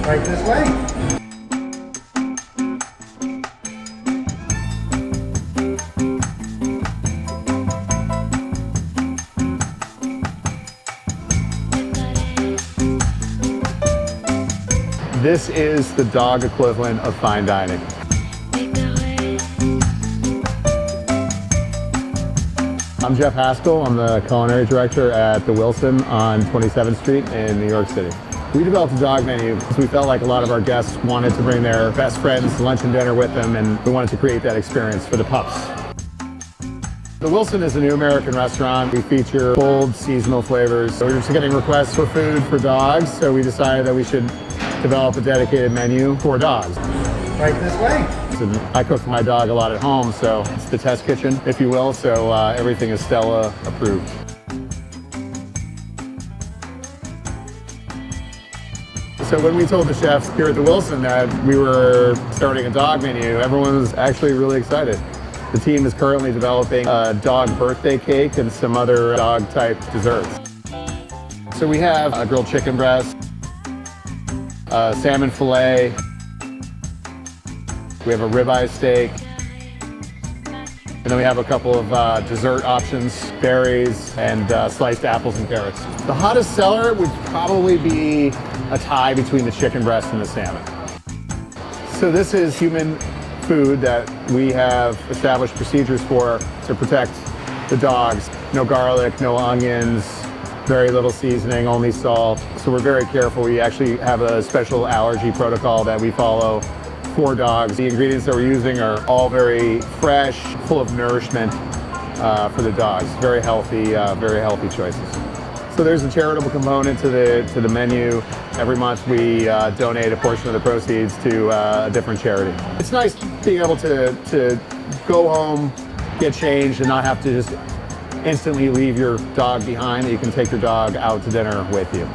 Right this way. This is the dog equivalent of fine dining. I'm Jeff Haskell. I'm the culinary director at the Wilson on 27th Street in New York City. We developed a dog menu because we felt like a lot of our guests wanted to bring their best friends to lunch and dinner with them, and we wanted to create that experience for the pups. The Wilson is a new American restaurant. We feature bold seasonal flavors. So we were just getting requests for food for dogs, so we decided that we should develop a dedicated menu for dogs. Right this way. And I cook for my dog a lot at home, so it's the test kitchen, if you will, so everything is Stella approved. So when we told the chefs here at the Wilson that we were starting a dog menu, everyone was actually really excited. The team is currently developing a dog birthday cake and some other dog-type desserts. So we have a grilled chicken breast, salmon fillet, we have a ribeye steak, and then we have a couple of dessert options, berries, and sliced apples and carrots. The hottest seller would probably be a tie between the chicken breast and the salmon. So this is human food that we have established procedures for to protect the dogs. No garlic, no onions, very little seasoning, only salt. So we're very careful. We actually have a special allergy protocol that we follow for dogs. The ingredients that we're using are all very fresh, full of nourishment for the dogs. Very healthy choices. So there's a charitable component to the menu. Every month we donate a portion of the proceeds to a different charity. It's nice being able to go home, get changed, and not have to just instantly leave your dog behind. You can take your dog out to dinner with you.